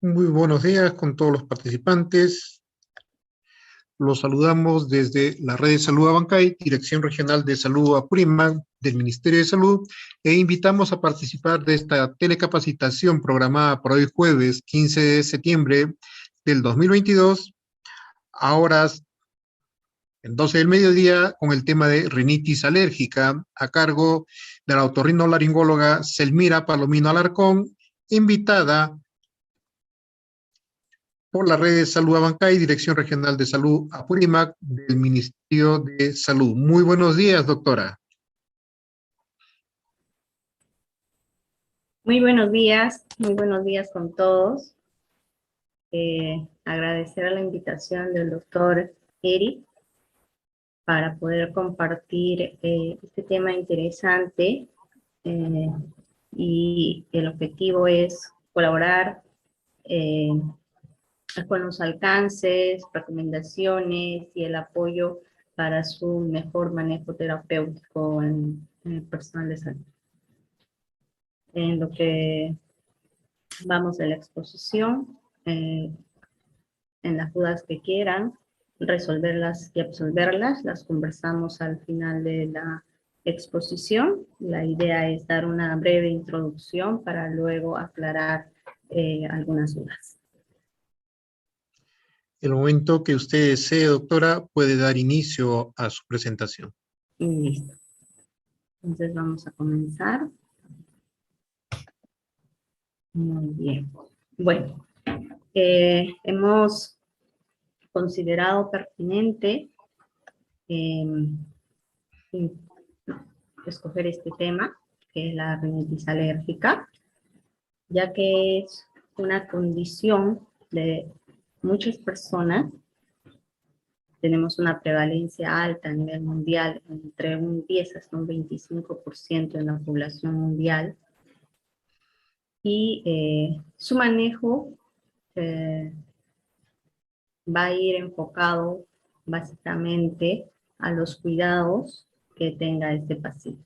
Muy buenos días con todos los participantes. Los saludamos desde la Red de Salud Abancay, Dirección Regional de Salud Apurímac del Ministerio de Salud, e invitamos a participar de esta telecapacitación programada para hoy jueves 15 de septiembre del 2022, a horas en 12 del mediodía, con el tema de rinitis alérgica, a cargo de la otorrinolaringóloga Selmira Palomino Alarcón, invitada por la Red de Salud Abancay, Dirección Regional de Salud Apurímac del Ministerio de Salud. Muy buenos días, doctora. Muy buenos días con todos. Agradecer a la invitación del doctor Eric para poder compartir este tema interesante y el objetivo es colaborar con los alcances, recomendaciones y el apoyo para su mejor manejo terapéutico en el personal de salud. En lo que vamos a la exposición, en las dudas que quieran, resolverlas y absolverlas, las conversamos al final de la exposición. La idea es dar una breve introducción para luego aclarar algunas dudas. El momento que usted desee, doctora, puede dar inicio a su presentación. Listo. Entonces vamos a comenzar. Muy bien. Bueno, hemos considerado pertinente escoger este tema, que es la rinitis alérgica, ya que es una condición de muchas personas. Tenemos una prevalencia alta a nivel mundial, entre un 10 hasta un 25% en la población mundial, y su manejo va a ir enfocado básicamente a los cuidados que tenga este paciente.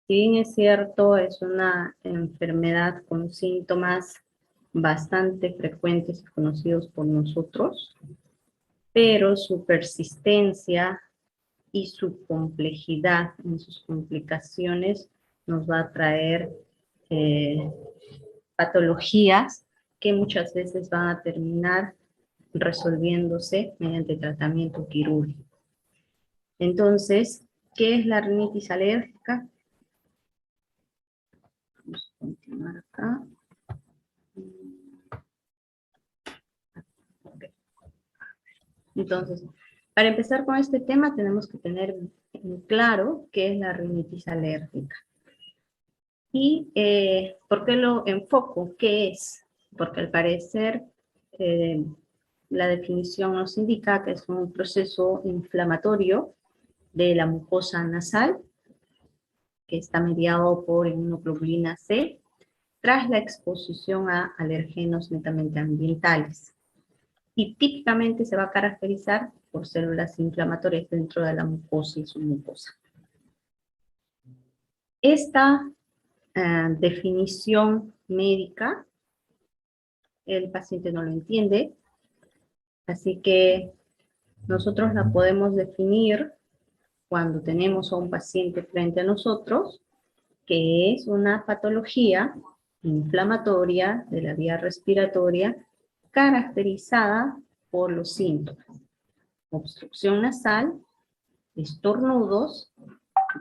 Si bien es cierto, es una enfermedad con síntomas bastante frecuentes y conocidos por nosotros, pero su persistencia y su complejidad en sus complicaciones nos va a traer patologías que muchas veces van a terminar resolviéndose mediante tratamiento quirúrgico. Entonces, ¿qué es la rinitis alérgica? Vamos a continuar acá. Okay. Entonces, para empezar con este tema tenemos que tener en claro qué es la rinitis alérgica. ¿Y por qué lo enfoco? ¿Qué es? Porque al parecer la definición nos indica que es un proceso inflamatorio de la mucosa nasal que está mediado por inmunoglobulina C tras la exposición a alergenos netamente ambientales. Y típicamente se va a caracterizar por células inflamatorias dentro de la mucosa y submucosa. Esta definición médica, el paciente no lo entiende, así que nosotros la podemos definir cuando tenemos a un paciente frente a nosotros, que es una patología inflamatoria de la vía respiratoria caracterizada por los síntomas: obstrucción nasal, estornudos,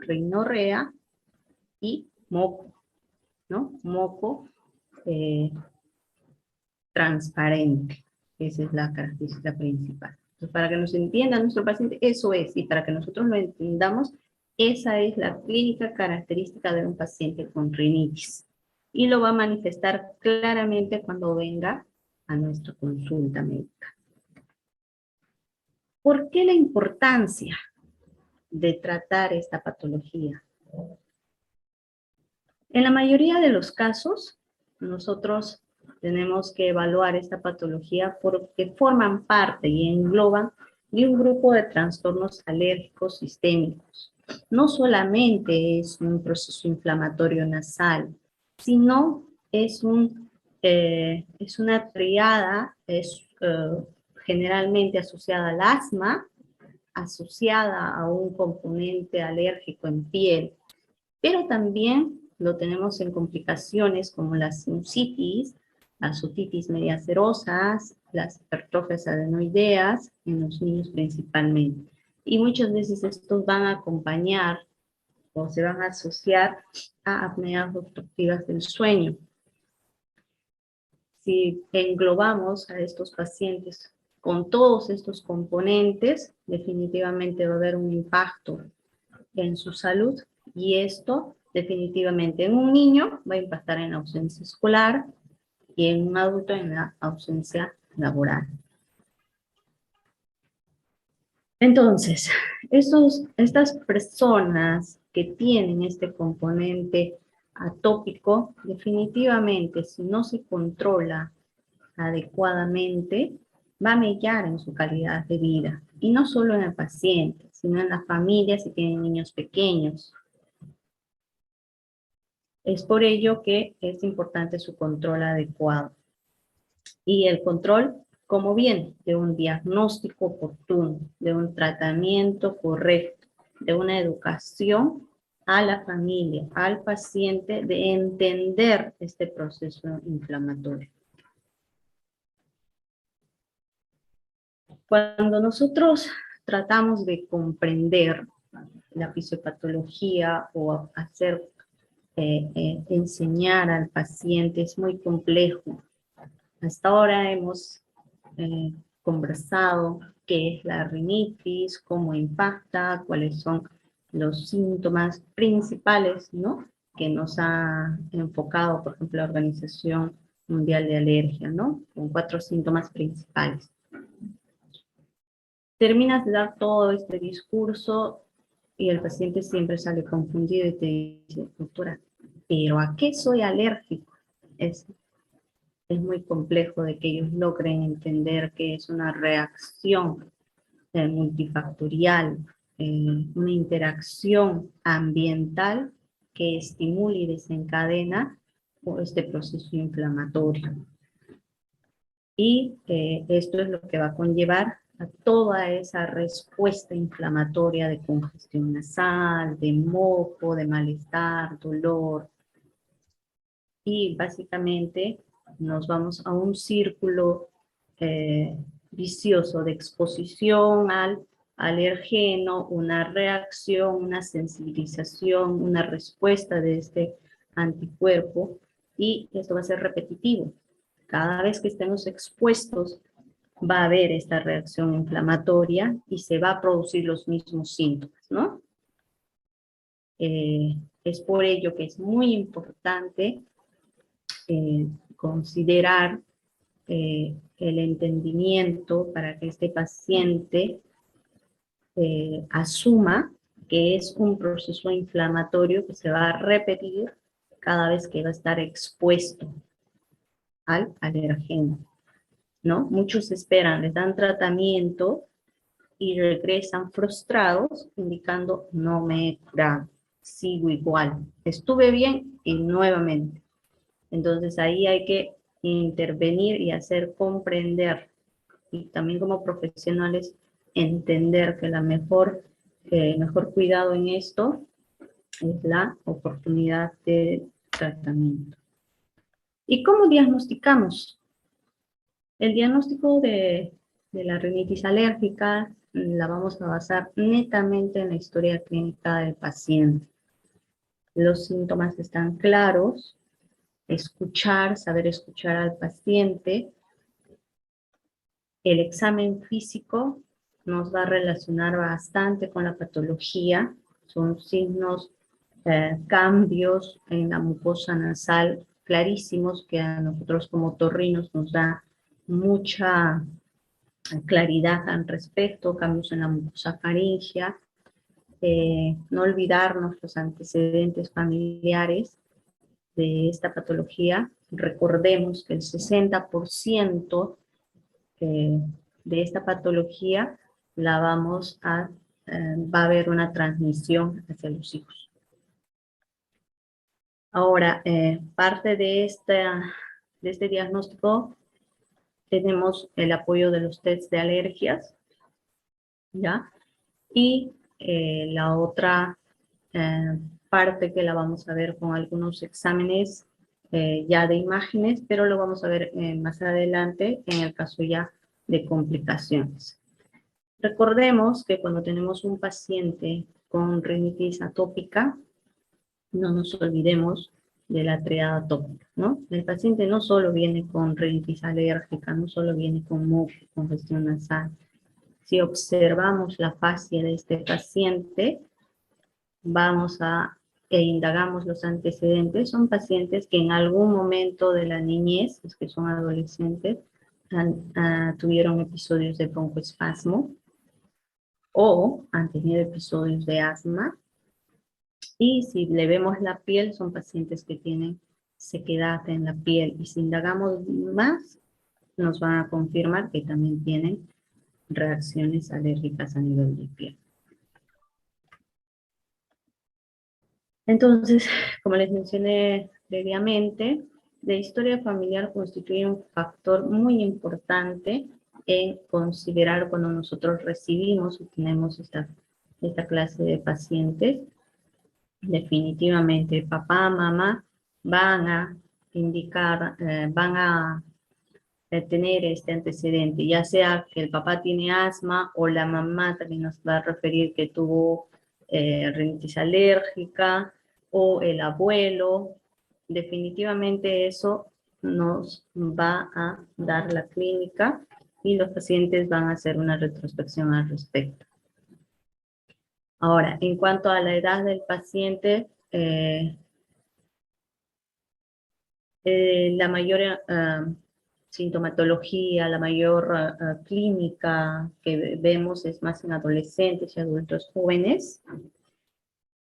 rinorrea y moco, ¿no? Moco transparente. Esa es la característica principal. Entonces, para que nos entienda nuestro paciente, eso es, y para que nosotros lo entendamos, esa es la clínica característica de un paciente con rinitis. Y lo va a manifestar claramente cuando venga a nuestra consulta médica. ¿Por qué la importancia de tratar esta patología? En la mayoría de los casos, nosotros tenemos que evaluar esta patología porque forman parte y engloban de un grupo de trastornos alérgicos sistémicos. No solamente es un proceso inflamatorio nasal, sino es una triada, generalmente asociada al asma, asociada a un componente alérgico en piel, pero también lo tenemos en complicaciones como la sinusitis, las otitis medias serosas, las hipertrofias adenoideas, en los niños principalmente. Y muchas veces estos van a acompañar o se van a asociar a apneas obstructivas del sueño. Si englobamos a estos pacientes con todos estos componentes, definitivamente va a haber un impacto en su salud, y esto definitivamente en un niño va a impactar en la ausencia escolar y en un adulto en la ausencia laboral. Entonces, estas personas que tienen este componente atópico, definitivamente si no se controla adecuadamente, va a mellar en su calidad de vida. Y no solo en el paciente, sino en las familias si tienen niños pequeños. Es por ello que es importante su control adecuado. Y el control, ¿cómo viene? De un diagnóstico oportuno, de un tratamiento correcto, de una educación a la familia, al paciente, de entender este proceso inflamatorio. Cuando nosotros tratamos de comprender la fisiopatología o hacer enseñar al paciente es muy complejo. Hasta ahora hemos conversado qué es la rinitis, cómo impacta, cuáles son los síntomas principales, ¿no?, que nos ha enfocado, por ejemplo, la Organización Mundial de Alergia, ¿no?, con 4 síntomas principales. Terminas de dar todo este discurso y el paciente siempre sale confundido y te dice, doctora, ¿pero a qué soy alérgico? Es muy complejo de que ellos logren entender que es una reacción multifactorial, una interacción ambiental que estimula y desencadena este proceso inflamatorio. Y esto es lo que va a conllevar a toda esa respuesta inflamatoria de congestión nasal, de moco, de malestar, dolor. Y básicamente nos vamos a un círculo vicioso de exposición al alergeno, una reacción, una sensibilización, una respuesta de este anticuerpo, y esto va a ser repetitivo. Cada vez que estemos expuestos va a haber esta reacción inflamatoria y se va a producir los mismos síntomas, ¿no? Es por ello que es muy importante considerar el entendimiento para que este paciente asuma que es un proceso inflamatorio que se va a repetir cada vez que va a estar expuesto al alergeno, ¿no? Muchos esperan, les dan tratamiento y regresan frustrados, indicando no me he curado, sigo igual, estuve bien y nuevamente. Entonces ahí hay que intervenir y hacer comprender, y también como profesionales entender que mejor cuidado en esto es la oportunidad de tratamiento. ¿Y cómo diagnosticamos? El diagnóstico de la rinitis alérgica la vamos a basar netamente en la historia clínica del paciente. Los síntomas están claros, saber escuchar al paciente. El examen físico nos va a relacionar bastante con la patología. Son signos, cambios en la mucosa nasal clarísimos que a nosotros como otorrinos nos da mucha claridad al respecto, cambios en la mucosa faríngea. No olvidarnos los antecedentes familiares de esta patología. Recordemos que el 60% de esta patología va a haber una transmisión hacia los hijos. Ahora, parte de este diagnóstico tenemos el apoyo de los tests de alergias, ¿ya? Y la otra parte que la vamos a ver con algunos exámenes ya de imágenes, pero lo vamos a ver más adelante en el caso ya de complicaciones. Recordemos que cuando tenemos un paciente con rinitis atópica, no nos olvidemos de la triada atópica, ¿no? El paciente no solo viene con rinitis alérgica, no solo viene con moco, congestión nasal. Si observamos la fascia de este paciente, e indagamos los antecedentes, son pacientes que en algún momento de la niñez, los que son adolescentes, tuvieron episodios de broncoespasmo o han tenido episodios de asma. Y si le vemos la piel, son pacientes que tienen sequedad en la piel. Y si indagamos más, nos van a confirmar que también tienen reacciones alérgicas a nivel de piel. Entonces, como les mencioné previamente, la historia familiar constituye un factor muy importante en considerar cuando nosotros recibimos y tenemos esta clase de pacientes. Definitivamente, papá, mamá van a indicar, van a tener este antecedente, ya sea que el papá tiene asma o la mamá también nos va a referir que tuvo rinitis alérgica, o el abuelo. Definitivamente eso nos va a dar la clínica y los pacientes van a hacer una retrospección al respecto. Ahora, en cuanto a la edad del paciente, la mayor sintomatología, la mayor clínica que vemos es más en adolescentes y adultos jóvenes.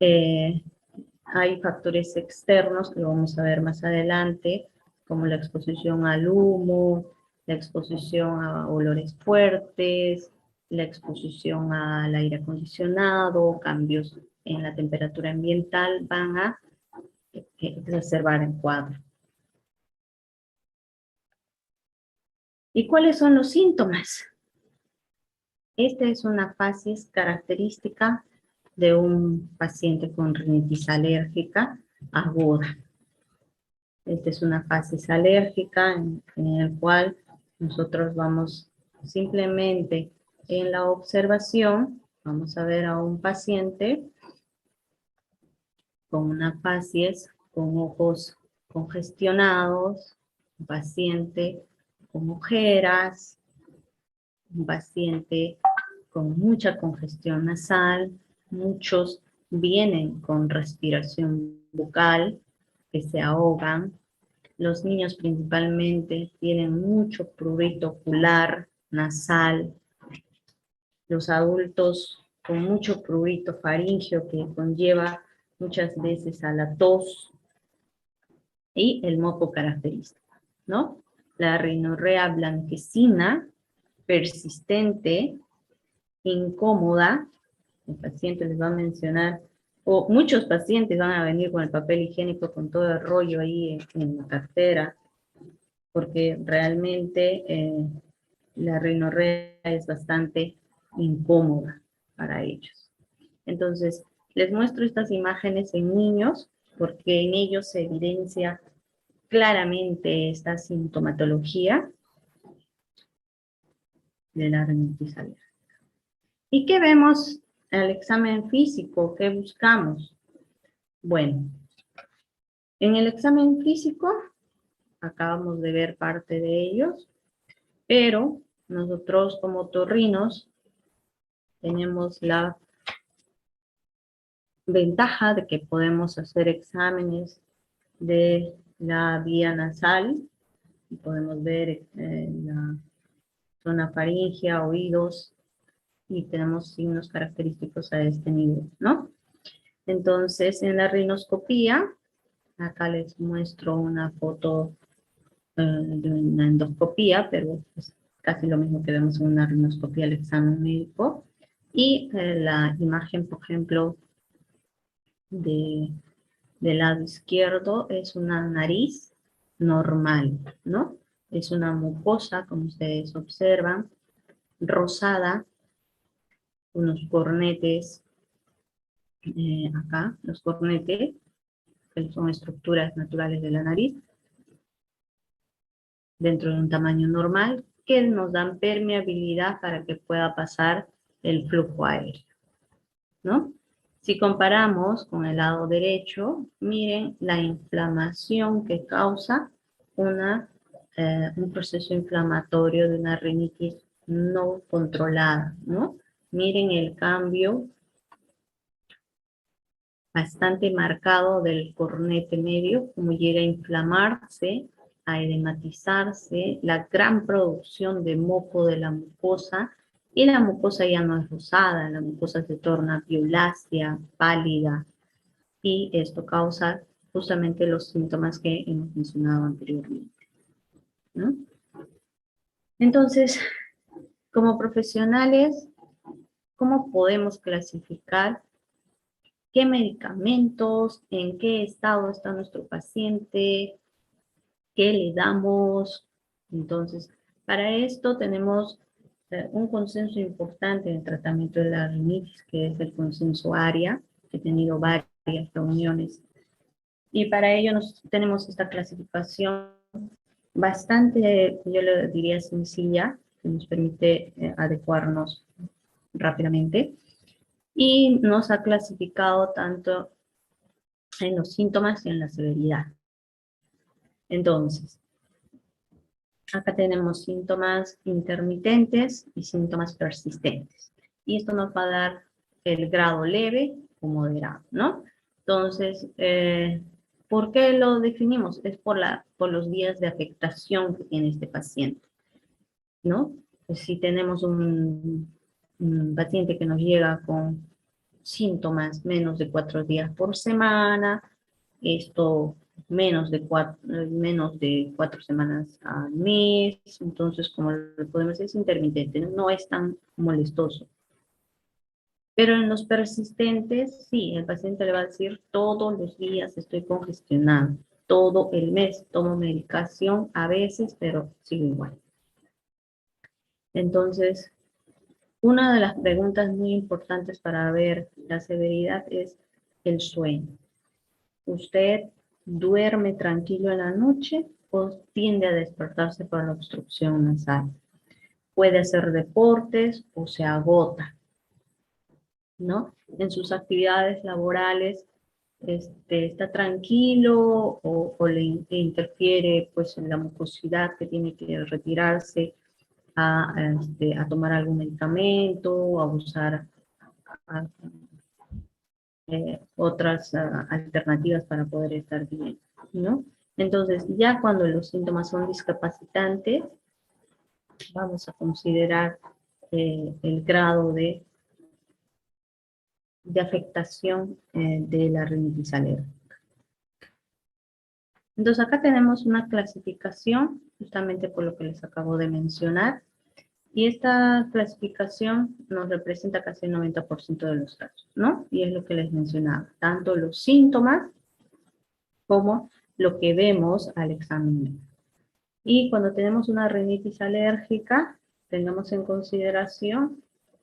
Hay factores externos que lo vamos a ver más adelante, como la exposición al humo, la exposición a olores fuertes, la exposición al aire acondicionado, cambios en la temperatura ambiental van a exacerbar el cuadro. ¿Y cuáles son los síntomas? Esta es una facies característica de un paciente con rinitis alérgica aguda. Esta es una facies alérgica en el cual nosotros vamos simplemente en la observación, vamos a ver a un paciente con una facies con ojos congestionados, un paciente con ojeras, un paciente con mucha congestión nasal, muchos vienen con respiración bucal, que se ahogan. Los niños principalmente tienen mucho prurito ocular, nasal. Los adultos con mucho prurito faríngeo que conlleva muchas veces a la tos y el moco característico, ¿no? La rinorrea blanquecina, persistente, incómoda. El paciente les va a mencionar, o muchos pacientes van a venir con el papel higiénico con todo el rollo ahí en la cartera, porque realmente la rinorrea es bastante incómoda para ellos. Entonces, les muestro estas imágenes en niños, porque en ellos se evidencia claramente esta sintomatología de la rinitis alérgica. ¿Y qué vemos al examen físico? ¿Qué buscamos? Bueno, en el examen físico acabamos de ver parte de ellos, pero nosotros como otorrinos tenemos la ventaja de que podemos hacer exámenes de la vía nasal y podemos ver la zona faríngea, oídos, y tenemos signos característicos a este nivel, ¿no? Entonces, en la rinoscopía, acá les muestro una foto de una endoscopía, pero es casi lo mismo que vemos en una rinoscopía, el examen médico. Y la imagen, por ejemplo, del lado izquierdo es una nariz normal, ¿no? Es una mucosa, como ustedes observan, rosada, unos cornetes, acá, los cornetes, que son estructuras naturales de la nariz, dentro de un tamaño normal, que nos dan permeabilidad para que pueda pasar el flujo aéreo, ¿no? Si comparamos con el lado derecho, miren la inflamación que causa un proceso inflamatorio de una rinitis no controlada, ¿no? Miren el cambio bastante marcado del cornete medio, como llega a inflamarse, a edematizarse, la gran producción de moco de la mucosa, y la mucosa ya no es rosada, la mucosa se torna violácea, pálida, y esto causa justamente los síntomas que hemos mencionado anteriormente, ¿no? Entonces, como profesionales, ¿cómo podemos clasificar qué medicamentos, en qué estado está nuestro paciente, qué le damos? Entonces, para esto tenemos un consenso importante en el tratamiento de la rinitis, que es el consenso ARIA. He tenido varias reuniones. Y para ello tenemos esta clasificación bastante, yo le diría, sencilla, que nos permite adecuarnos rápidamente. Y nos ha clasificado tanto en los síntomas y en la severidad. Entonces, acá tenemos síntomas intermitentes y síntomas persistentes. Y esto nos va a dar el grado leve o moderado, ¿no? Entonces, ¿por qué lo definimos? Es por los días de afectación que tiene este paciente, ¿no? Pues si tenemos un paciente que nos llega con síntomas menos de 4 días por semana, esto menos de 4 semanas al mes, entonces como lo podemos decir es intermitente, no es tan molestoso. Pero en los persistentes, sí, el paciente le va a decir todos los días estoy congestionado, todo el mes tomo medicación a veces, pero sigo igual. Entonces, una de las preguntas muy importantes para ver la severidad es el sueño. ¿Usted duerme tranquilo en la noche o tiende a despertarse por la obstrucción nasal? Puede hacer deportes o se agota, ¿no? En sus actividades laborales, está tranquilo o le interfiere pues en la mucosidad que tiene que retirarse a tomar algún medicamento o a usar a- otras alternativas para poder estar bien, ¿no? Entonces, ya cuando los síntomas son discapacitantes, vamos a considerar el grado de afectación de la rinitis alérgica. Entonces, acá tenemos una clasificación, justamente por lo que les acabo de mencionar, y esta clasificación nos representa casi el 90% de los casos, ¿no? Y es lo que les mencionaba, tanto los síntomas como lo que vemos al examen. Y cuando tenemos una rinitis alérgica, tengamos en consideración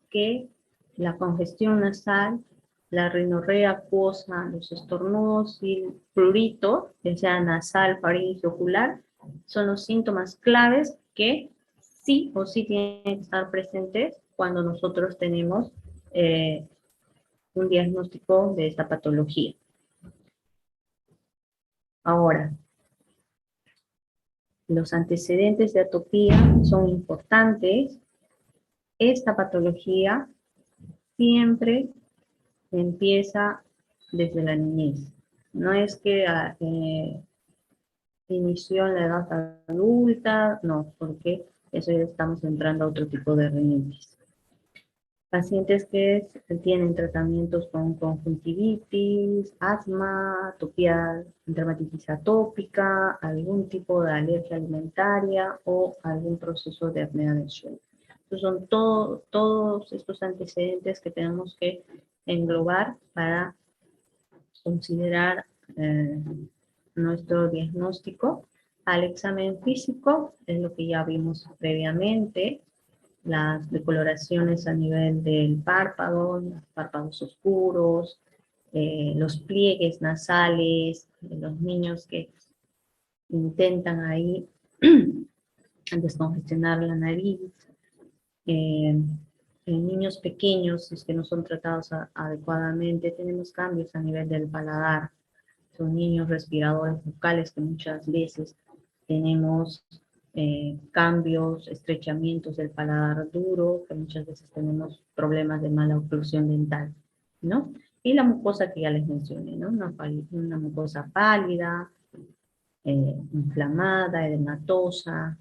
que la congestión nasal, la rinorrea acuosa, los estornudos y el prurito, ya sea nasal, faríngeo, ocular, son los síntomas claves que sí o sí tienen que estar presentes cuando nosotros tenemos un diagnóstico de esta patología. Ahora, los antecedentes de atopía son importantes. Esta patología siempre empieza desde la niñez. No es que inició en la edad adulta, no, porque eso ya estamos entrando a otro tipo de rinitis. Pacientes que tienen tratamientos con conjuntivitis, asma, atopía, dermatitis atópica, algún tipo de alergia alimentaria o algún proceso de apnea del sueño. Entonces son todos estos antecedentes que tenemos que englobar para considerar nuestro diagnóstico. Al examen físico, es lo que ya vimos previamente, las decoloraciones a nivel del párpado, los párpados oscuros, los pliegues nasales, los niños que intentan ahí descongestionar la nariz, en niños pequeños, si es que no son tratados adecuadamente, tenemos cambios a nivel del paladar. Son niños respiradores bucales que muchas veces tenemos cambios, estrechamientos del paladar duro, que muchas veces tenemos problemas de mala oclusión dental, ¿no? Y la mucosa que ya les mencioné, ¿no? Una mucosa pálida, inflamada, edematosa,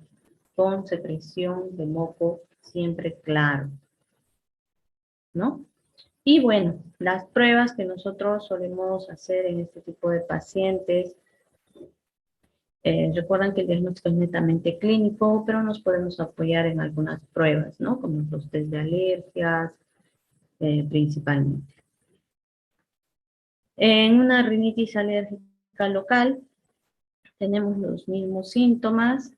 con secreción de moco siempre claro, ¿no? Y bueno, las pruebas que nosotros solemos hacer en este tipo de pacientes, recuerdan que el diagnóstico es netamente clínico, pero nos podemos apoyar en algunas pruebas, ¿no? Como los test de alergias, principalmente. En una rinitis alérgica local, tenemos los mismos síntomas,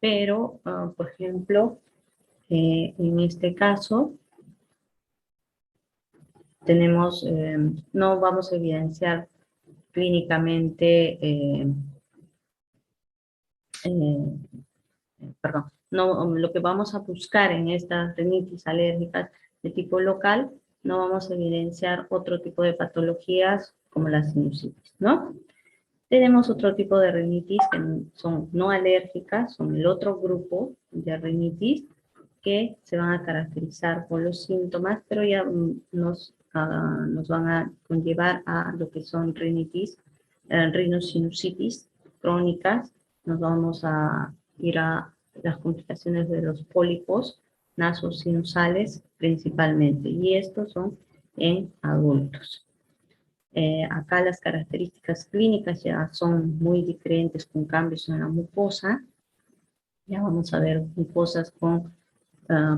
pero, por ejemplo, en este caso, tenemos, no vamos a evidenciar clínicamente, perdón, no, lo que vamos a buscar en estas rinitis alérgicas de tipo local no vamos a evidenciar otro tipo de patologías como la sinusitis, ¿no? Tenemos otro tipo de rinitis que son no alérgicas, son el otro grupo de rinitis que se van a caracterizar por los síntomas, pero ya nos van a conllevar a lo que son rinitis, rinosinusitis crónicas. Nos vamos a ir a las complicaciones de los pólipos nasosinusales principalmente, y estos son en adultos. Acá las características clínicas ya son muy diferentes con cambios en la mucosa. Ya vamos a ver mucosas con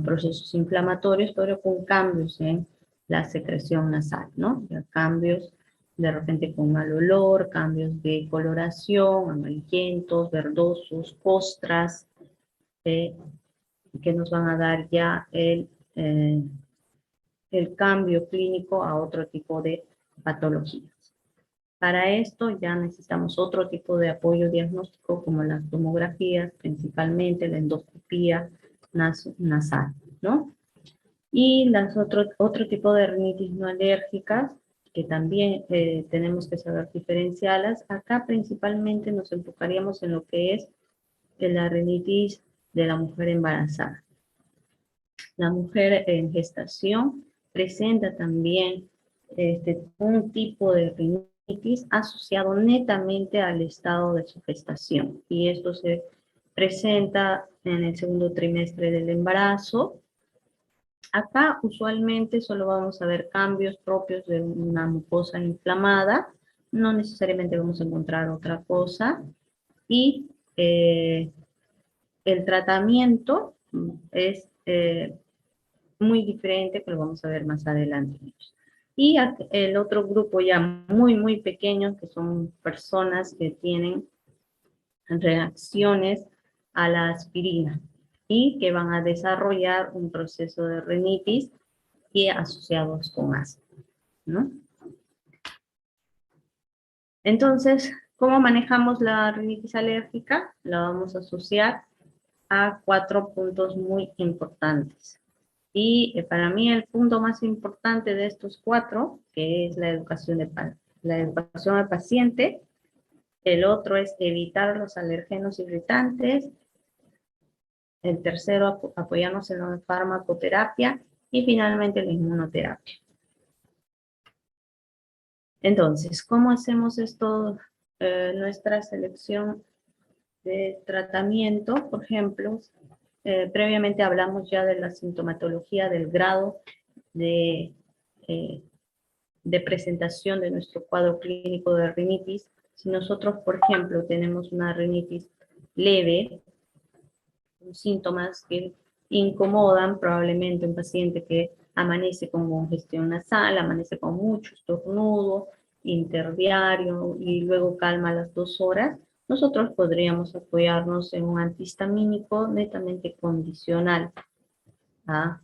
procesos inflamatorios, pero con cambios en la secreción nasal, ¿no? Ya cambios de repente con mal olor, cambios de coloración, amarillentos, verdosos, costras, que nos van a dar ya el cambio clínico a otro tipo de patologías. Para esto ya necesitamos otro tipo de apoyo diagnóstico como las tomografías, principalmente la endoscopía nasal, ¿no? Y otro tipo de rinitis no alérgicas, que también tenemos que saber diferenciarlas. Acá principalmente nos enfocaríamos en lo que es la rinitis de la mujer embarazada. La mujer en gestación presenta también un tipo de rinitis asociado netamente al estado de su gestación. Y esto se presenta en el segundo trimestre del embarazo. Acá usualmente solo vamos a ver cambios propios de una mucosa inflamada. No necesariamente vamos a encontrar otra cosa. Y el tratamiento es muy diferente, que lo vamos a ver más adelante. Y el otro grupo ya muy pequeño, que son personas que tienen reacciones a la aspirina y que van a desarrollar un proceso de rinitis y asociados con asma, ¿no? Entonces, ¿cómo manejamos la rinitis alérgica? La vamos a asociar a 4 puntos muy importantes. Y para mí el punto más importante de estos 4, que es la educación al paciente. El otro es evitar los alergenos irritantes. El tercero, apoyarnos en la farmacoterapia. Y finalmente la inmunoterapia. Entonces, ¿cómo hacemos esto? Nuestra selección de tratamiento, por ejemplo, previamente hablamos ya de la sintomatología, del grado de presentación de nuestro cuadro clínico de rinitis. Si nosotros, por ejemplo, tenemos una rinitis leve, con síntomas que incomodan probablemente un paciente que amanece con congestión nasal, amanece con mucho estornudo, interdiario y luego calma a las 2 horas, nosotros podríamos apoyarnos en un antihistamínico netamente condicional a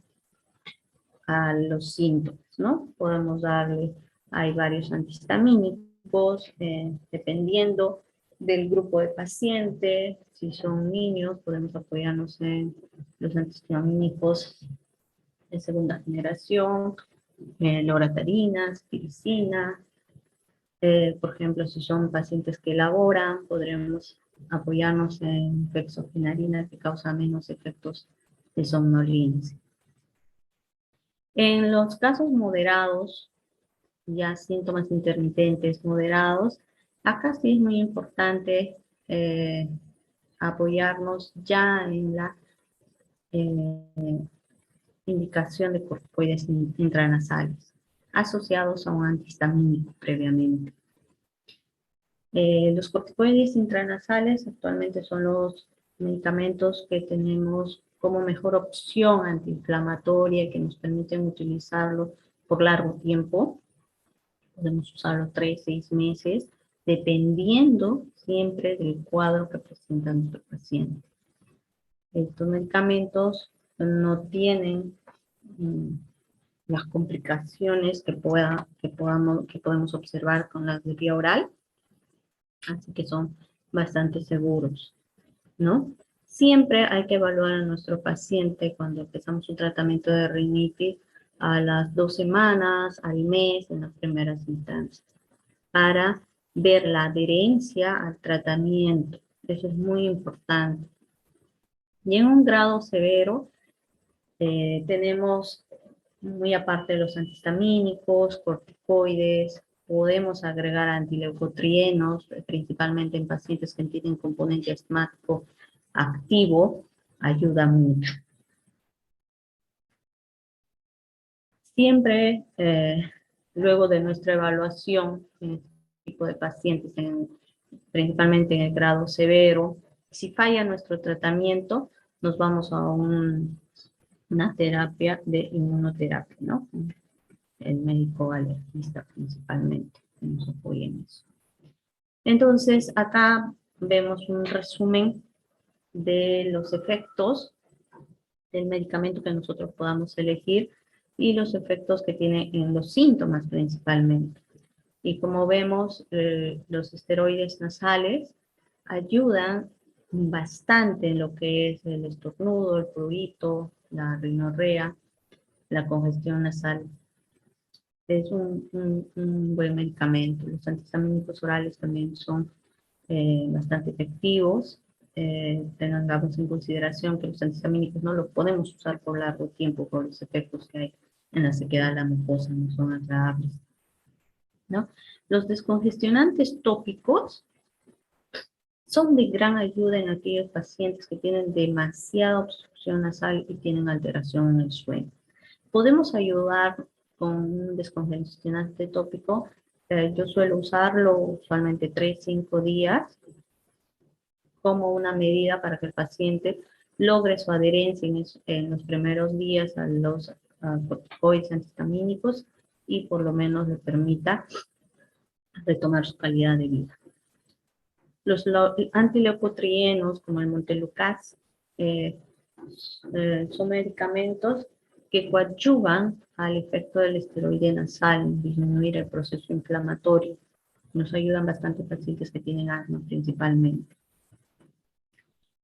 los síntomas, ¿no? Podemos darle, hay varios antihistamínicos, dependiendo del grupo de pacientes. Si son niños, podemos apoyarnos en los antihistamínicos de segunda generación, loratadina, aspiricina. Por ejemplo, si son pacientes que elaboran, podremos apoyarnos en fexofenadina, que causa menos efectos de somnolencia. En los casos moderados, ya síntomas intermitentes moderados, acá sí es muy importante apoyarnos ya en la indicación de corticoides intranasales, asociados a un antihistamínico previamente. Los corticoides intranasales actualmente son los medicamentos que tenemos como mejor opción antiinflamatoria, que nos permiten utilizarlo por largo tiempo. Podemos usarlo 3, 6 meses, dependiendo siempre del cuadro que presenta nuestro paciente. Estos medicamentos no tienen las complicaciones que podemos observar con las de vía oral, así que son bastante seguros, ¿no? Siempre hay que evaluar a nuestro paciente cuando empezamos un tratamiento de rinitis, a las 2 semanas, al mes, en las primeras instancias, para ver la adherencia al tratamiento. Eso es muy importante. Y en un grado severo, tenemos, muy aparte de los antihistamínicos, corticoides, podemos agregar antileucotrienos, principalmente en pacientes que tienen componente asmático activo, ayuda mucho. Siempre, luego de nuestra evaluación en este tipo de pacientes, principalmente en el grado severo, si falla nuestro tratamiento, nos vamos a una terapia de inmunoterapia, ¿no? El médico alergista principalmente, que nos apoya en eso. Entonces, acá vemos un resumen de los efectos del medicamento que nosotros podamos elegir y los efectos que tiene en los síntomas principalmente. Y como vemos, los esteroides nasales ayudan bastante en lo que es el estornudo, el prurito, la rinorrea, la congestión nasal. Es un buen medicamento. Los antihistamínicos orales también son bastante efectivos. Tengamos en consideración que los antihistamínicos no los podemos usar por largo tiempo por los efectos que hay en la sequedad de la mucosa, no son agradables, ¿no? Los descongestionantes tópicos son de gran ayuda en aquellos pacientes que tienen demasiada obstrucción nasal y tienen alteración en el sueño. Podemos ayudar con un descongestionante tópico. Yo suelo usarlo usualmente 3-5 días como una medida para que el paciente logre su adherencia en los primeros días a los corticoides antihistamínicos y por lo menos le permita retomar su calidad de vida. Los antileucotrienos, como el Montelukast, son medicamentos que coadyuvan al efecto del esteroide nasal, en disminuir el proceso inflamatorio. Nos ayudan bastante pacientes que tienen asma principalmente.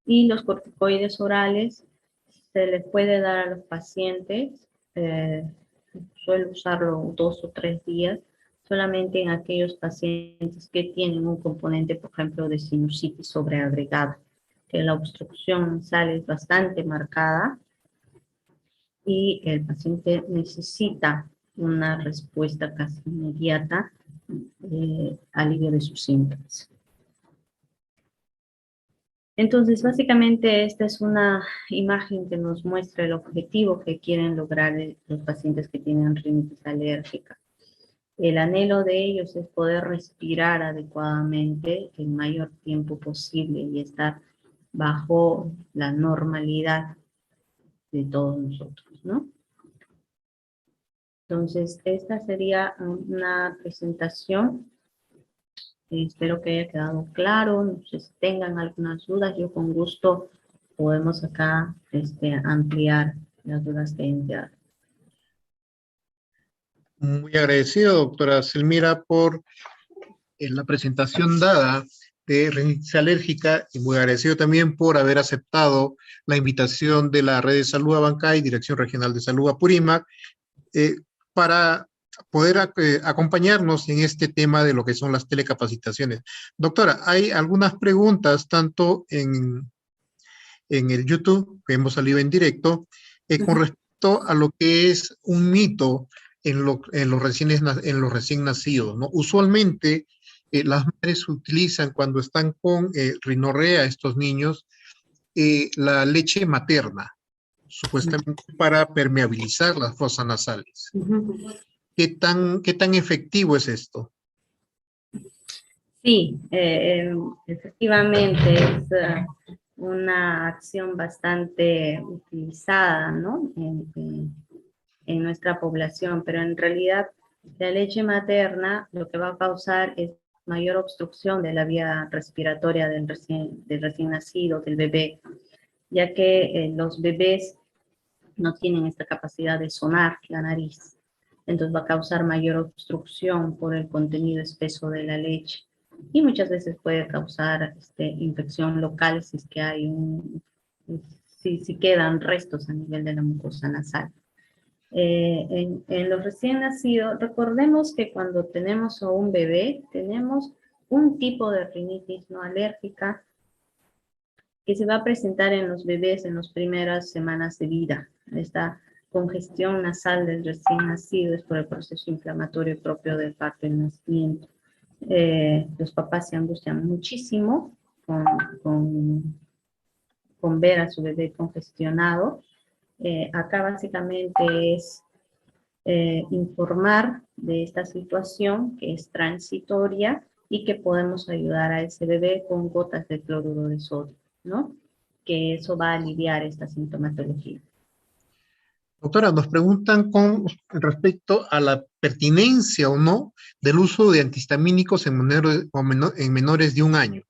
Y los corticoides orales se les puede dar a los pacientes, suelo usarlo 2 o 3 días, solamente en aquellos pacientes que tienen un componente, por ejemplo, de sinusitis sobreagregada, que la obstrucción nasal es bastante marcada y el paciente necesita una respuesta casi inmediata, alivio de sus síntomas. Entonces, básicamente, esta es una imagen que nos muestra el objetivo que quieren lograr los pacientes que tienen rinitis alérgica. El anhelo de ellos es poder respirar adecuadamente el mayor tiempo posible y estar bajo la normalidad de todos nosotros, ¿no? Entonces, esta sería una presentación. Espero que haya quedado claro. No sé si tengan algunas dudas. Yo con gusto podemos acá ampliar las dudas que hayan quedado. Muy agradecido, doctora Selmira, por la presentación dada de rinitis alérgica y muy agradecido también por haber aceptado la invitación de la Red de Salud Abancay, Dirección Regional de Salud Apurímac, para poder acompañarnos en este tema de lo que son las telecapacitaciones. Doctora, hay algunas preguntas tanto en el YouTube, que hemos salido en directo, con respecto a lo que es un mito en los recién nacidos, ¿no? Usualmente, las madres utilizan cuando están con rinorrea, estos niños, la leche materna, supuestamente para permeabilizar las fosas nasales. ¿Qué tan efectivo es esto? Sí, efectivamente es una acción bastante utilizada, ¿no? En nuestra población, pero en realidad la leche materna lo que va a causar es mayor obstrucción de la vía respiratoria del recién nacido, del bebé, ya que los bebés no tienen esta capacidad de sonar la nariz. Entonces va a causar mayor obstrucción por el contenido espeso de la leche. Y muchas veces puede causar infección local si es que hay si quedan restos a nivel de la mucosa nasal. En los recién nacidos, recordemos que cuando tenemos a un bebé, tenemos un tipo de rinitis no alérgica que se va a presentar en los bebés en las primeras semanas de vida. Esta congestión nasal del recién nacido es por el proceso inflamatorio propio del parto y el nacimiento. Los papás se angustian muchísimo con, con, con ver a su bebé congestionado. Acá básicamente es informar de esta situación que es transitoria y que podemos ayudar a ese bebé con gotas de cloruro de sodio, ¿no? Que eso va a aliviar esta sintomatología. Doctora, nos preguntan con respecto a la pertinencia o no del uso de antihistamínicos en menores de 1 año.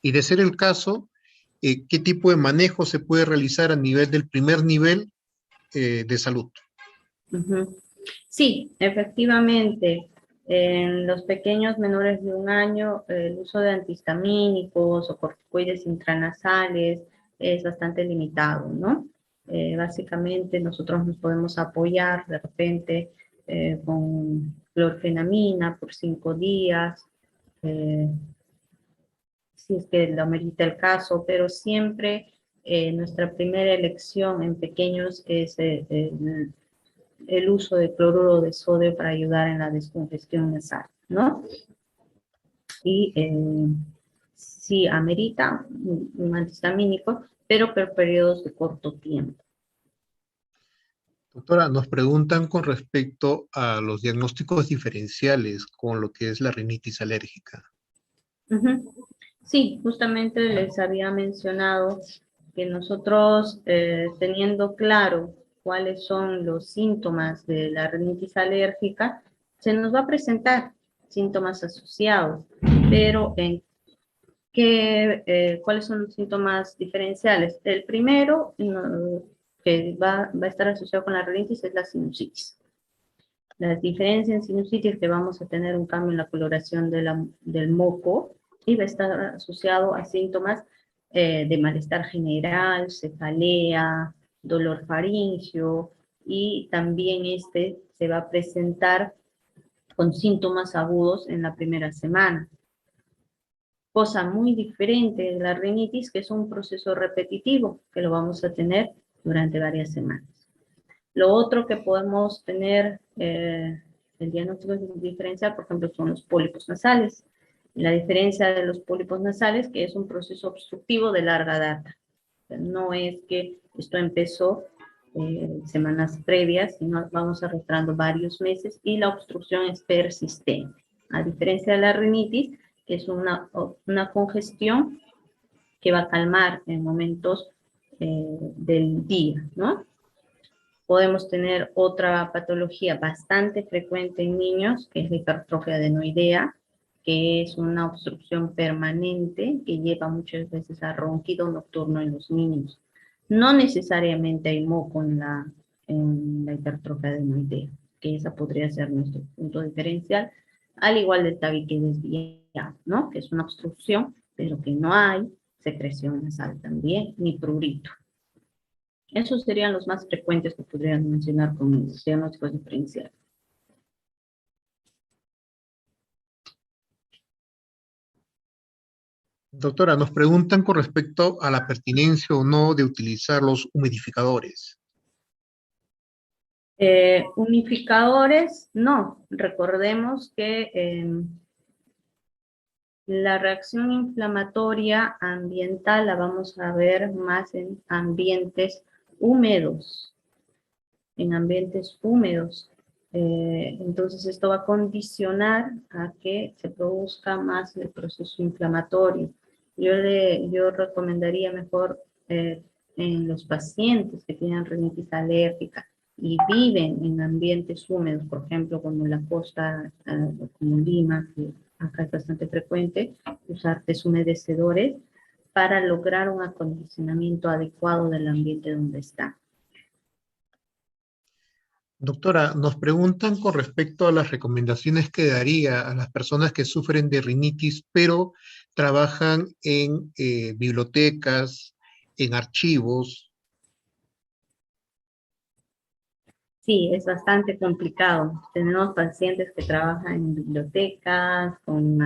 Y de ser el caso, ¿qué tipo de manejo se puede realizar a nivel del primer nivel de salud? Sí, efectivamente, en los pequeños menores de 1 año, el uso de antihistamínicos o corticoides intranasales es bastante limitado, ¿no? Básicamente nosotros nos podemos apoyar de repente con clorfenamina por 5 días, eh, si es que lo amerita el caso, pero siempre nuestra primera elección en pequeños es el uso de cloruro de sodio para ayudar en la descongestión nasal, ¿no? Y sí amerita un antihistamínico, pero por periodos de corto tiempo. Doctora, nos preguntan con respecto a los diagnósticos diferenciales con lo que es la rinitis alérgica. Sí, justamente les había mencionado que nosotros, teniendo claro cuáles son los síntomas de la rinitis alérgica, se nos va a presentar síntomas asociados, pero ¿cuáles son los síntomas diferenciales? El primero que va a estar asociado con la rinitis es la sinusitis. Las diferencias en sinusitis es que vamos a tener un cambio en la coloración del moco y va a estar asociado a síntomas de malestar general, cefalea, dolor faríngeo, y también este se va a presentar con síntomas agudos en la primera semana. Cosa muy diferente de la rinitis, que es un proceso repetitivo, que lo vamos a tener durante varias semanas. Lo otro que podemos tener, el diagnóstico diferencial, por ejemplo, son los pólipos nasales. La diferencia de los pólipos nasales, que es un proceso obstructivo de larga data. No es que esto empezó semanas previas, sino vamos arrastrando varios meses y la obstrucción es persistente. A diferencia de la rinitis, que es una congestión que va a calmar en momentos del día, ¿no? Podemos tener otra patología bastante frecuente en niños, que es la hipertrofia adenoidea, que es una obstrucción permanente que lleva muchas veces a ronquido nocturno en los niños. No necesariamente hay moco en la hipertrofia adenoidea, que esa podría ser nuestro punto diferencial, al igual del tabique desviado, ¿no? Que es una obstrucción, pero que no hay secreción nasal también, ni prurito. Esos serían los más frecuentes que podrían mencionar con los diagnósticos diferenciales. Doctora, nos preguntan con respecto a la pertinencia o no de utilizar los humidificadores. Unificadores, no. Recordemos que la reacción inflamatoria ambiental la vamos a ver más en ambientes húmedos. Entonces esto va a condicionar a que se produzca más el proceso inflamatorio. Yo recomendaría mejor en los pacientes que tienen rinitis alérgica y viven en ambientes húmedos, por ejemplo, como la costa, como Lima, que acá es bastante frecuente, usar deshumedecedores para lograr un acondicionamiento adecuado del ambiente donde está. Doctora, nos preguntan con respecto a las recomendaciones que daría a las personas que sufren de rinitis, pero trabajan en bibliotecas, en archivos. Sí, es bastante complicado. Tenemos pacientes que trabajan en bibliotecas, con,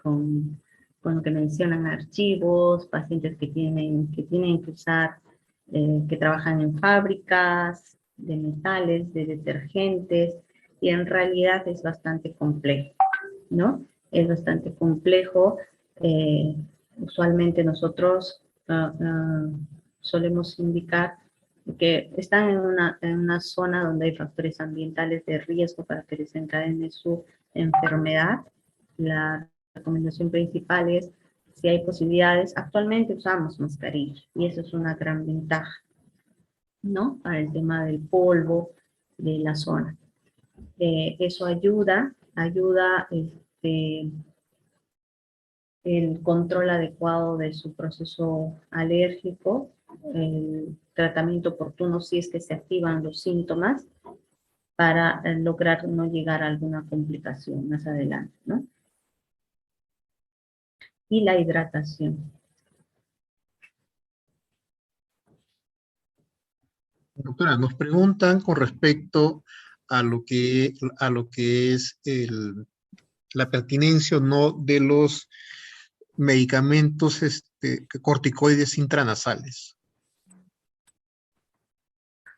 con lo que mencionan archivos, pacientes que tienen que usar, que trabajan en fábricas de metales, de detergentes, y en realidad es bastante complejo, ¿no? Es bastante complejo. eh, Usualmente nosotros solemos indicar que están en una zona donde hay factores ambientales de riesgo para que desencadene su enfermedad. La recomendación principal es, si hay posibilidades, actualmente usamos mascarilla y eso es una gran ventaja, ¿no? Para el tema del polvo de la zona. Eso ayuda el control adecuado de su proceso alérgico, el tratamiento oportuno si es que se activan los síntomas para lograr no llegar a alguna complicación más adelante, ¿no? Y la hidratación. Doctora, nos preguntan con respecto a lo que es la pertinencia o no de los medicamentos corticoides intranasales.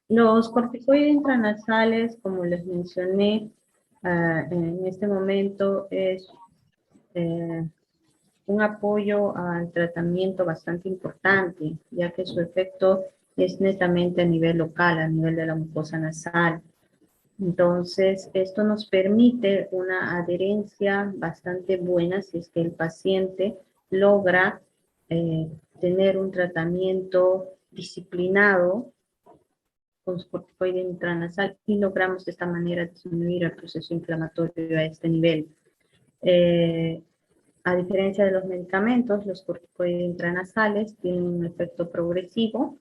Los corticoides intranasales, como les mencioné, en este momento es eh, un apoyo al tratamiento bastante importante, ya que su efecto es netamente a nivel local, a nivel de la mucosa nasal. Entonces, esto nos permite una adherencia bastante buena si es que el paciente logra eh, tener un tratamiento disciplinado con su corticoide intranasal y logramos de esta manera disminuir el proceso inflamatorio a este nivel. Eh, a diferencia de los medicamentos, los corticoides intranasales tienen un efecto progresivo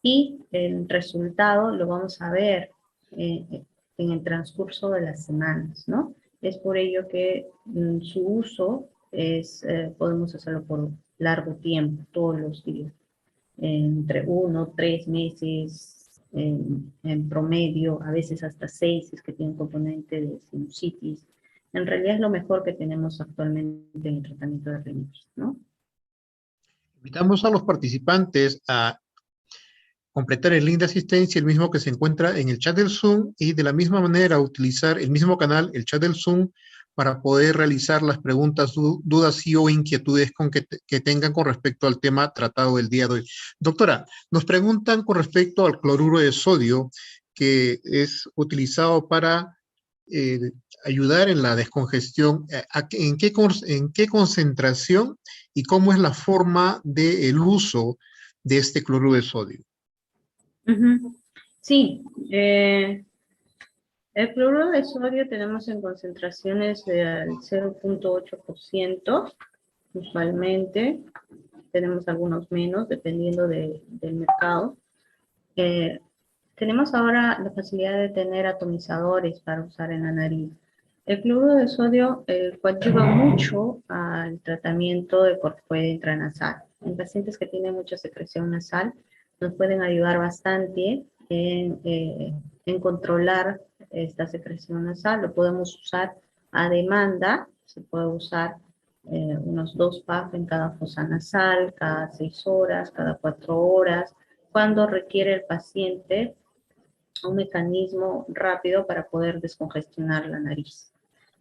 y el resultado lo vamos a ver en el transcurso de las semanas, ¿no? Es por ello que su uso podemos hacerlo por largo tiempo, todos los días, entre 1, 3 meses en promedio, a veces hasta 6, es que tiene un componente de sinusitis. En realidad es lo mejor que tenemos actualmente en el tratamiento de rinitis, ¿no? Invitamos a los participantes a completar el link de asistencia, el mismo que se encuentra en el chat del Zoom, y de la misma manera utilizar el mismo canal, el chat del Zoom, para poder realizar las preguntas, dudas y o inquietudes que tengan con respecto al tema tratado el día de hoy. Doctora, nos preguntan con respecto al cloruro de sodio, que es utilizado para ayudar en la descongestión. ¿En qué concentración y cómo es la forma del uso de este cloruro de sodio? Sí, el cloruro de sodio tenemos en concentraciones del 0.8%, usualmente. Tenemos algunos menos, dependiendo del mercado. Tenemos ahora la facilidad de tener atomizadores para usar en la nariz. El cloruro de sodio coadyuva mucho al tratamiento de corticoide intranasal. En pacientes que tienen mucha secreción nasal, nos pueden ayudar bastante en controlar esta secreción nasal. Lo podemos usar a demanda, se puede usar unos 2 puffs en cada fosa nasal, cada 6 horas, cada 4 horas, cuando requiere el paciente un mecanismo rápido para poder descongestionar la nariz.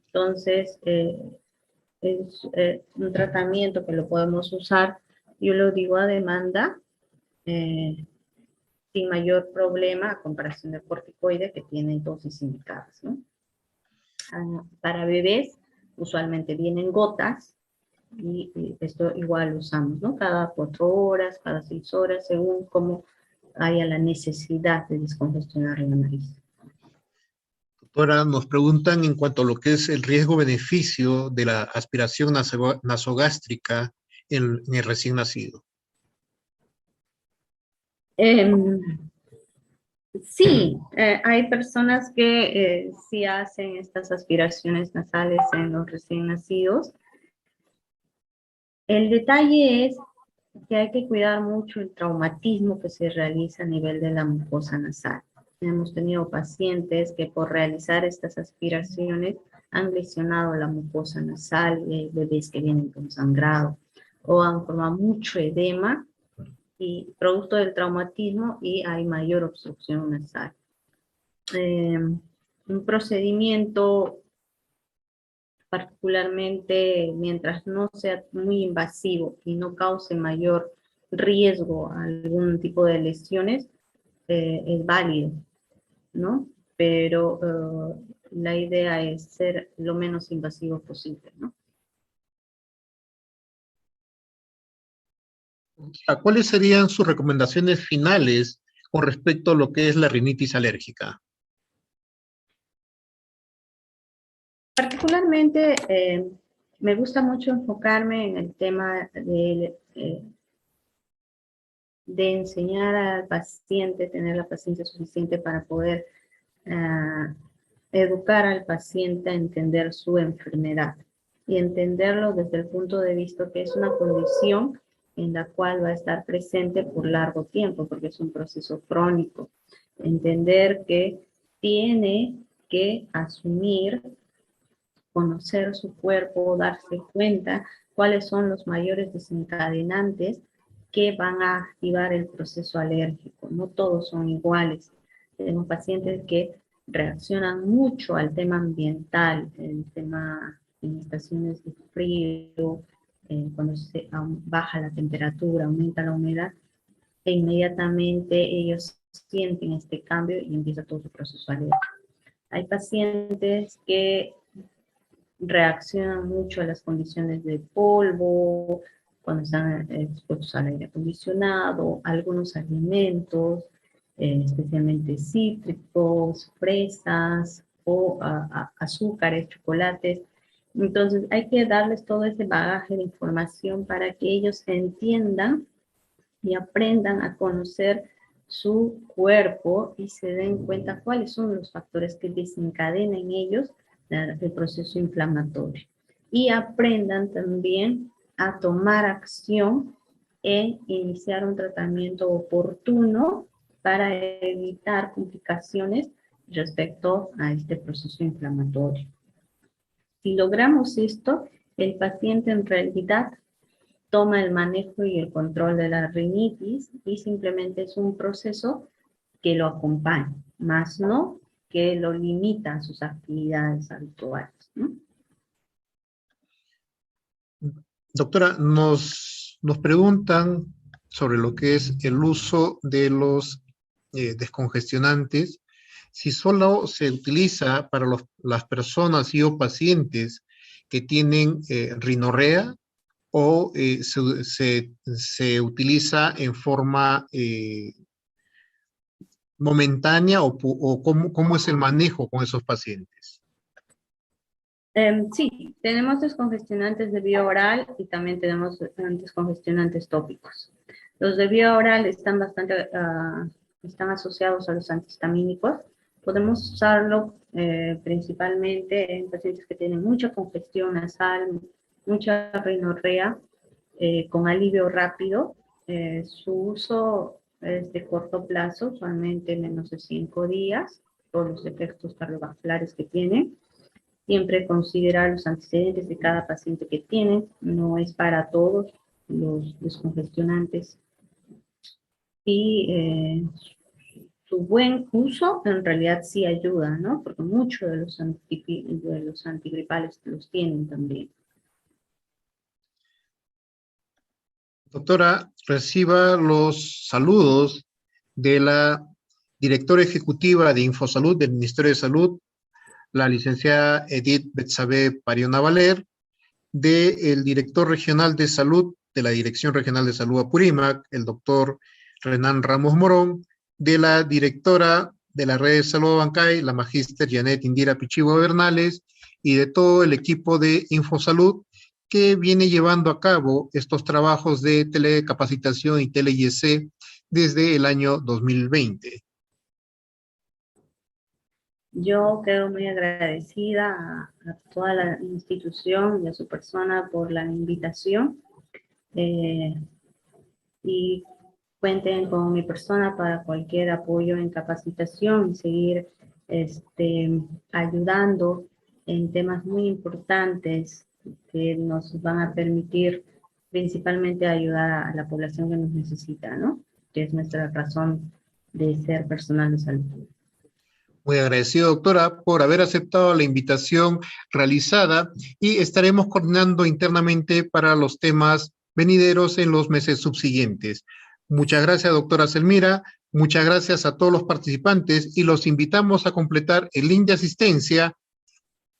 Entonces, es un tratamiento que lo podemos usar, yo lo digo a demanda, sin mayor problema a comparación del corticoide que tiene dosis indicadas, ¿no? Para bebés, usualmente vienen gotas, y esto igual usamos, ¿no? Cada 4 horas, cada 6 horas, según cómo haya la necesidad de descongestionar la nariz. Doctora, nos preguntan en cuanto a lo que es el riesgo-beneficio de la aspiración nasogástrica en el recién nacido. Sí, hay personas que sí hacen estas aspiraciones nasales en los recién nacidos. El detalle es que hay que cuidar mucho el traumatismo que se realiza a nivel de la mucosa nasal. hemos tenido pacientes que por realizar estas aspiraciones han lesionado la mucosa nasal, bebés que vienen con sangrado, o han formado mucho edema y producto del traumatismo y hay mayor obstrucción nasal. Un procedimiento particularmente mientras no sea muy invasivo y no cause mayor riesgo a algún tipo de lesiones, es válido, ¿no? Pero la idea es ser lo menos invasivo posible, ¿no? ¿Cuáles serían sus recomendaciones finales con respecto a lo que es la rinitis alérgica? Particularmente me gusta mucho enfocarme en el tema de enseñar al paciente, tener la paciencia suficiente para poder educar al paciente a entender su enfermedad y entenderlo desde el punto de vista que es una condición en la cual va a estar presente por largo tiempo, porque es un proceso crónico. Entender que tiene que asumir, conocer su cuerpo, darse cuenta cuáles son los mayores desencadenantes que van a activar el proceso alérgico. No todos son iguales. Tenemos pacientes que reaccionan mucho al tema ambiental, el tema en estaciones de frío, cuando se baja la temperatura, aumenta la humedad, e inmediatamente ellos sienten este cambio y empieza todo su proceso alérgico. Hay pacientes que reaccionan mucho a las condiciones de polvo, cuando están expuestos al aire acondicionado, algunos alimentos, especialmente cítricos, fresas o azúcares, chocolates. Entonces hay que darles todo ese bagaje de información para que ellos entiendan y aprendan a conocer su cuerpo y se den cuenta cuáles son los factores que desencadenan en ellos el proceso inflamatorio. Y aprendan también a tomar acción en iniciar un tratamiento oportuno para evitar complicaciones respecto a este proceso inflamatorio. Si logramos esto, el paciente en realidad toma el manejo y el control de la rinitis y simplemente es un proceso que lo acompaña, más no que lo limita a sus actividades habituales, ¿no? Doctora, nos preguntan sobre lo que es el uso de los descongestionantes, si solo se utiliza para las personas y o pacientes que tienen rinorrea o se utiliza en forma momentánea o cómo es el manejo con esos pacientes. Sí, tenemos descongestionantes de vía oral y también tenemos descongestionantes tópicos. Los de vía oral están están asociados a los antihistamínicos. Podemos usarlo principalmente en pacientes que tienen mucha congestión nasal, mucha rinorrea, con alivio rápido. Su uso es de corto plazo, usualmente menos de 5 días, por los efectos cardiovasculares que tienen. Siempre considerar los antecedentes de cada paciente que tienen, no es para todos los descongestionantes. Y su buen uso en realidad sí ayuda, ¿no? Porque muchos de los antigripales los tienen también. Doctora, reciba los saludos de la directora ejecutiva de Infosalud del Ministerio de Salud, la licenciada Edith Betsabe Pariona Valer, del director regional de salud de la Dirección Regional de Salud Apurímac, el doctor Renan Ramos Morón, de la directora de la Red de Salud Abancay, la magíster Janet Indira Pichibo Bernales, y de todo el equipo de Infosalud que viene llevando a cabo estos trabajos de telecapacitación y tele-IEC desde el año 2020. Yo quedo muy agradecida a toda la institución y a su persona por la invitación. Y cuenten con mi persona para cualquier apoyo en capacitación y seguir ayudando en temas muy importantes que nos van a permitir principalmente ayudar a la población que nos necesita, ¿no? Que es nuestra razón de ser personal de salud. Muy agradecido, doctora, por haber aceptado la invitación realizada y estaremos coordinando internamente para los temas venideros en los meses subsiguientes. Muchas gracias, doctora Selmira. Muchas gracias a todos los participantes y los invitamos a completar el link de asistencia,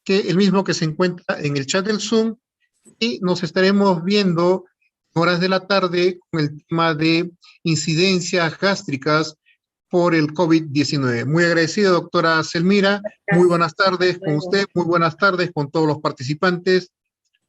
que el mismo que se encuentra en el chat del Zoom, y nos estaremos viendo en horas de la tarde con el tema de incidencias gástricas por el COVID-19. Muy agradecido, doctora Selmira. Muy buenas tardes con usted, muy buenas tardes con todos los participantes.